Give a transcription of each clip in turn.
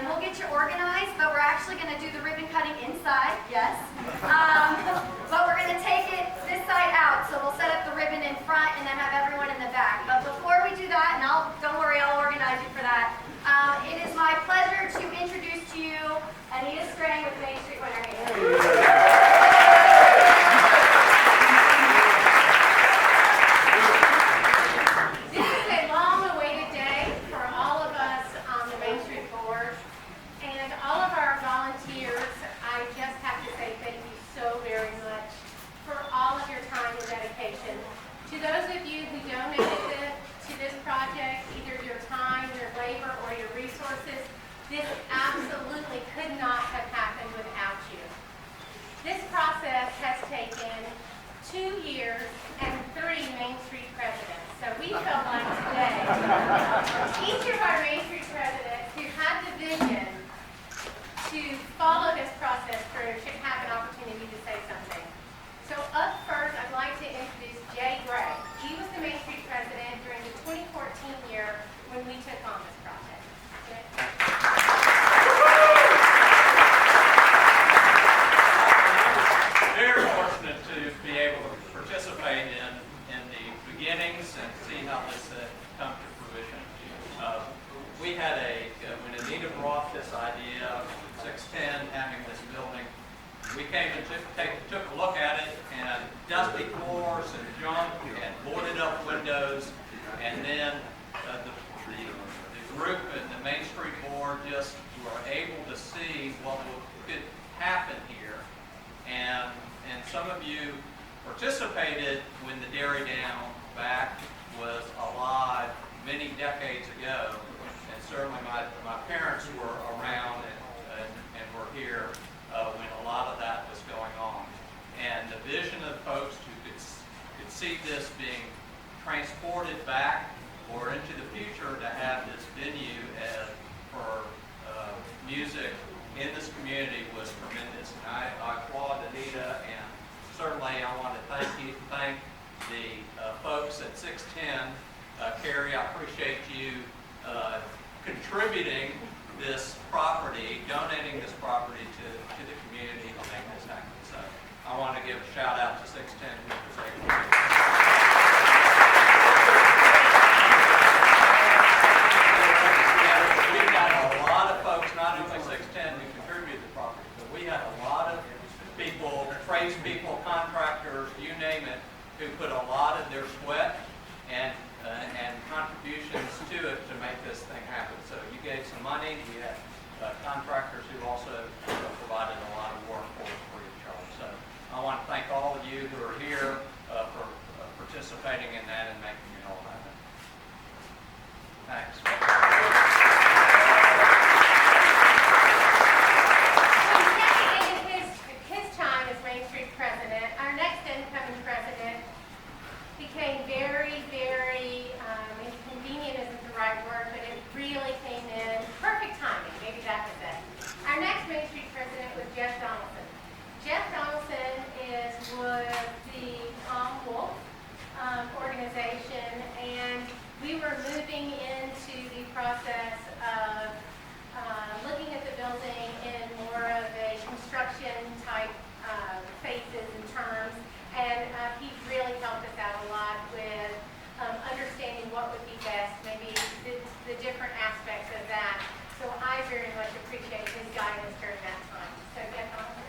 and we'll get you organized, but we're actually going to do the ribbon cutting inside, yes. But we're going to take it this side out, so we'll set up the ribbon in front and then have everyone in the back. But before we do that, and don't worry, I'll organize you for that, it is my pleasure to introduce to you Anita Strang with Main Street Winter Haven. This absolutely could not have happened without you. This process has taken 2 years and 3 Main Street presidents. So we felt like today, each of our Main Street presidents who had the vision to follow this process through should have an opportunity to say something. So up first, I'd like to introduce Jay Gray. He was the Main Street president during the 2014 year when we took on this project. Very fortunate to be able to participate in the beginnings and see how this come to fruition. We had when Anita brought this idea of 610 having this building, we came and took a look at it, and dusty floors and junk and boarded up windows, and then the group and the Main Street Board just were able to see what could happen here. And some of you participated when the Derry Down back was alive many decades ago, and certainly my parents were around and were here when a lot of that was going on. And the vision of folks who could see this being transported back or into the future to have this venue for music in this community was tremendous. And I applaud Anita, and certainly I want to thank the folks at 610. Carrie, I appreciate you contributing this property, donating this property to the community to make this happen. So I want to give a shout out to 610 who was able to do this. We've got a lot of folks, not only 610 who contribute to the property, but we have a lot of people, tradespeople, contractors, you name it, who put a lot of their sweat and contributions to it to make this thing happen. So you gave some money. We had contractors who also provided a lot of work for us free of charge. So I want to thank all of you who are here for participating in that and making it all happen. Thanks. His time as Main Street president, our next incoming president became very, very inconvenient isn't the right word, but it really came in perfect timing. Maybe that was it. Our next Main Street president was Jeff Donaldson. Jeff Donaldson is with the Tom Wolf organization, and we were moving into the process of looking at the building in more of a construction type phases and terms, and he really helped us out a lot with understanding what would be best, maybe the different aspects of that. So I very much appreciate his guidance during that time. So Jeff Donaldson.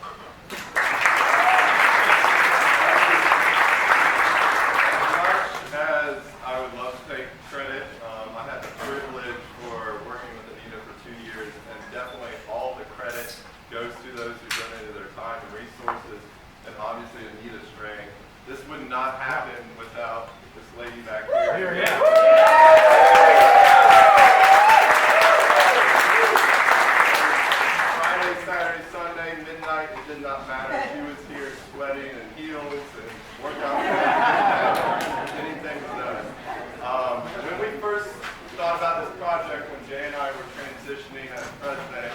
As I would love to take credit, I had the privilege for working with Anita for 2 years, and definitely all the credit goes to those who donated their time and resources, and obviously Anita Strang. This would not happen without this lady back here. Friday, Saturday, Sunday, midnight, it did not matter. She was here sweating in heels and workout pants, anything was done. When we first thought about this project, when Jay and I were transitioning as president,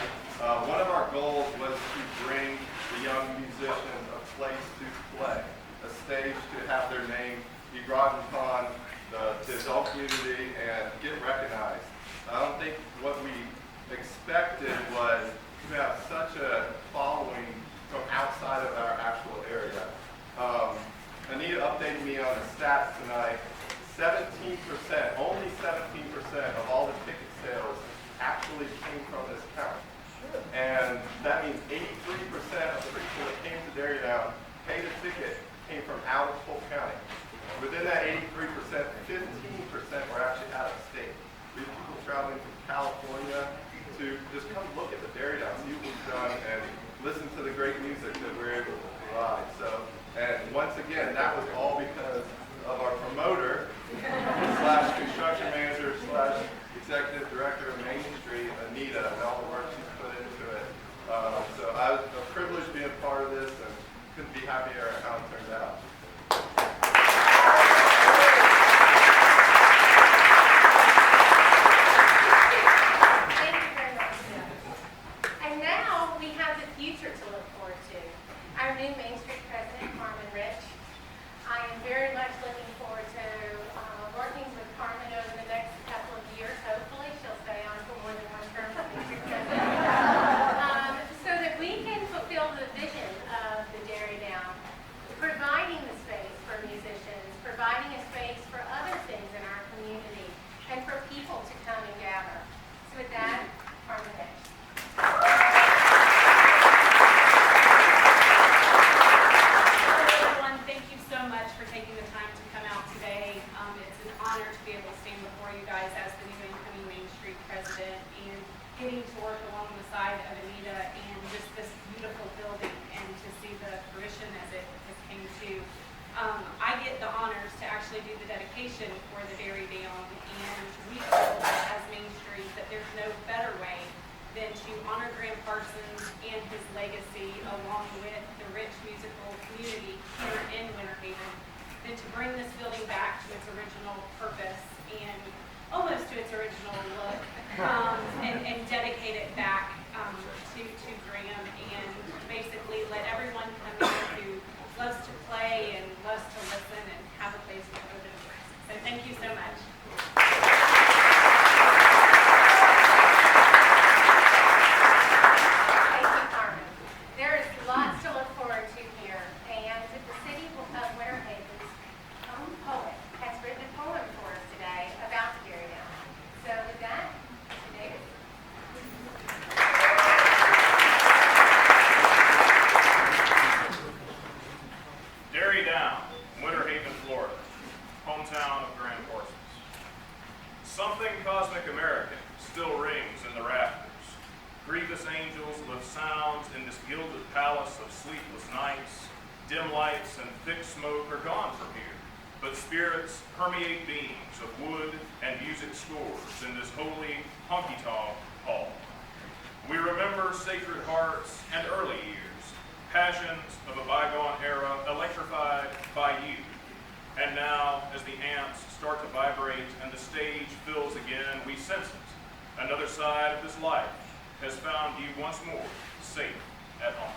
one of our goals was to bring the young musicians a place to play, a stage to have their name be brought upon the adult community and get recognized. I don't think what we expected was to have such a following from outside of our actual area. Anita updated me on the stats tonight. 17%, only 17% of all the ticket sales actually came from this county. And that means 83% of the people that came to Derry Down paid a ticket came from out of Polk County. Within that 83%, 15% were actually out of state. We had people traveling from California to just come look at the Derry Down, see what we've done, and listen to the great music that we're able to provide. So, and once again, that was all because of our promoter, slash construction manager, slash executive director of Main Street, Anita, and all the work she's put into it. So I was a privilege being a part of this, and couldn't be happier at how it turned out. Thank you very much, Jeff. And now we have the future to look forward to. Our new Main Street president, Carmen Rich. I am very much looking forward to working with Carmen over the next couple of years. Hopefully, she'll stay on for more than one term as Main Street president, so that we can fulfill the vision of the Derry Down, providing the space for musicians, providing a space for other things in our community, and for people to come and gather. So with that, Carmen Rich. Thank you so much for taking the time to come out today. It's an honor to be able to stand before you guys as the new incoming Main Street president and getting to work along the side of Anita and just this beautiful building and to see the fruition as it has came to. I get the honors to actually do the dedication for the Derry Down, and we feel as Main Street that there's no better way than to honor Gram Parsons and his legacy along with the rich musical community here in Winter Haven, than to bring this building back to its original purpose and almost to its original look, and dedicate it back to Gram and basically let everyone come in who loves to play and loves to listen and have a place to go to. So thank you so much. Derry Down, Winter Haven, Florida, hometown of Gram Parsons. Something cosmic American still rings in the rafters. Grievous angels lift sounds in this gilded palace of sleepless nights. Dim lights and thick smoke are gone from here, but spirits permeate beams of wood and music scores in this holy honky-tonk hall. We remember Sacred Hearts and early years, passions of a bygone era electrified by you. And now, as the amps start to vibrate and the stage fills again, we sense it. Another side of this life has found you once more safe at home.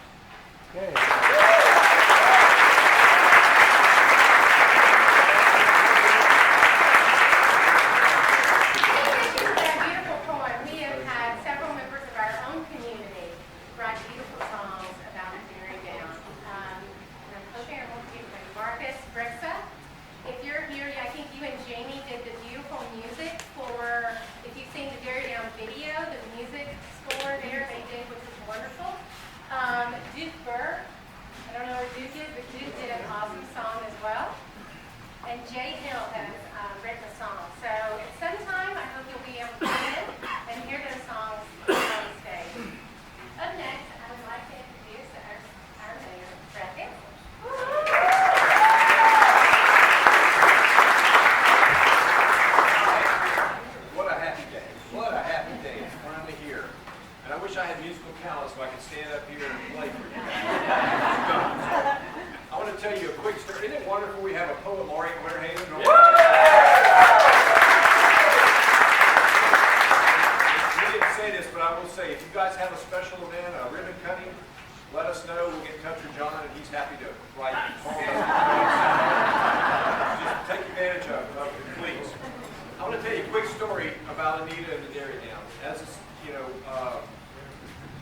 want to tell you a quick story about Anita and the Derry Down. As a,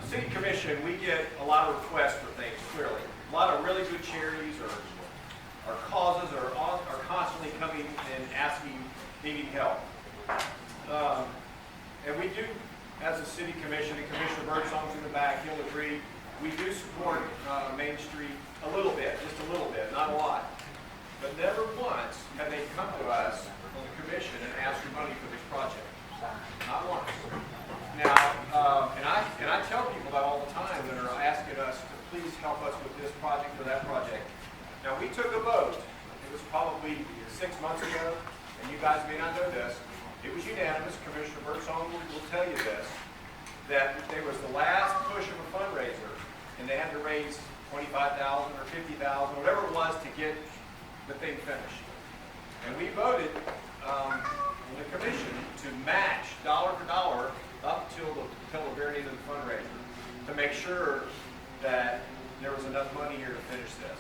City Commission, we get a lot of requests for things, clearly. A lot of really good charities or causes are constantly coming and asking, needing help. And we do, as a City Commission, and Commissioner Birdsong's in the back, he'll agree, we do support Main Street a little bit, just a little bit, not a lot. But never once have they come to us on the commission and asked for money for this project. Not once. Now, and I tell people that all the time that are asking us to please help us with this project or that project. Now, we took a vote. It was probably 6 months ago, and you guys may not know this. It was unanimous. Commissioner Birdsong will tell you this, that there was the last push of a fundraiser, and they had to raise $25,000 or $50,000, whatever it was, to get the thing finished. And we voted in the commission to match dollar for dollar up till the very end of the fundraiser to make sure that there was enough money here to finish this.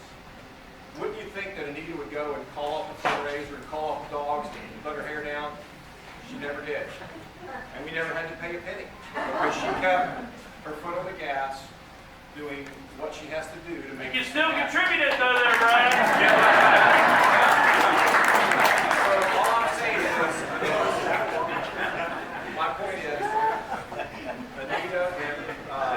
Wouldn't you think that Anita would go and call off the fundraiser and call off the dogs and let her hair down? She never did. And we never had to pay a penny because she kept her foot on the gas doing what she has to do to make You it still happen. contributed though there, Brian. So all I'm saying is, my point is, Anita and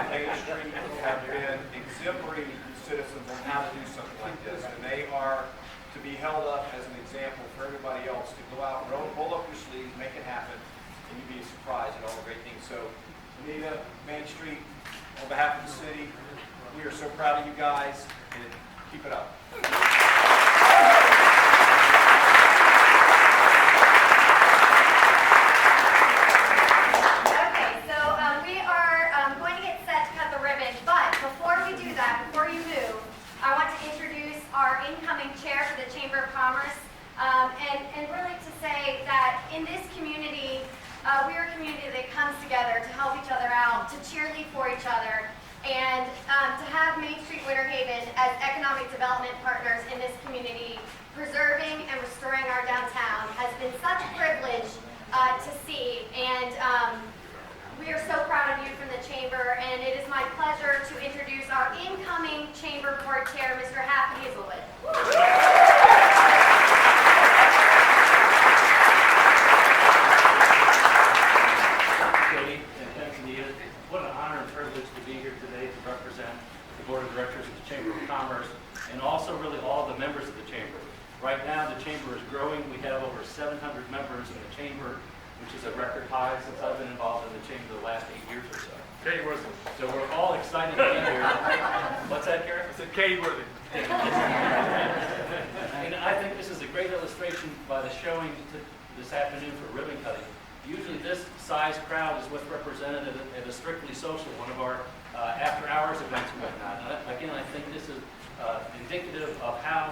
Main Street have been exemplary citizens on how to do something like this, and they are to be held up as an example for everybody else to go out, roll up your sleeves, make it happen, and you'd be surprised at all the great things. So, Anita, Main Street, on behalf of the city, we are so proud of you guys, and keep it up. We are going to get set to cut the ribbon, but before we do that, before you move, I want to introduce our incoming chair for the Chamber of Commerce, and really to say that in this community, we are a community that comes together to help each other out, to cheerlead for each other, and to have Main Street Winter Haven as economic development partners in this community, preserving and restoring our downtown has been such a privilege to see, and we are so proud of you from the Chamber, and it is my pleasure to introduce our incoming Chamber Board Chair, Mr. Happy Hazelwood. Katie, and thanks, Anita. What an honor and privilege to be here today to represent the Board of Directors of the Chamber of Commerce, and also really all the members of the Chamber. Right now, the Chamber is growing. We have over 700 members in the Chamber, which is a record high since I've been involved in the Chamber the last 8 years or so. Katie Worthy. So we're all excited to be here. What's that, Karen? I said Katie Worthy. And I think this is a great illustration by the showing this afternoon for ribbon cutting. Usually this size crowd is what's represented at a strictly social, one of our after-hours events and whatnot. Again, I think this is indicative of how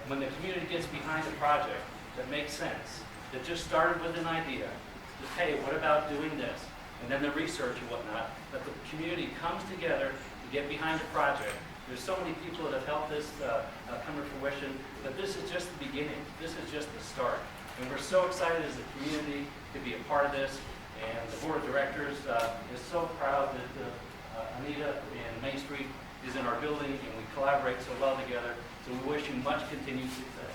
when the community gets behind a project that makes sense, that just started with an idea, that, hey, what about doing this? And then the research and whatnot, that the community comes together to get behind the project. There's so many people that have helped this come to fruition, but this is just the beginning. This is just the start. And we're so excited as a community to be a part of this. And the Board of Directors is so proud that Anita and Main Street is in our building, and we collaborate so well together. So we wish you much continued success.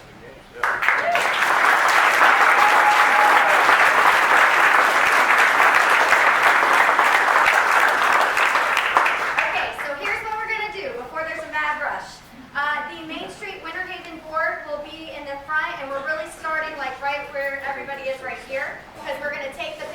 Okay, so here's what we're going to do before there's a mad rush. The Main Street Winter Haven Board will be in the front, and we're really starting like right where everybody is right here, because we're going to take the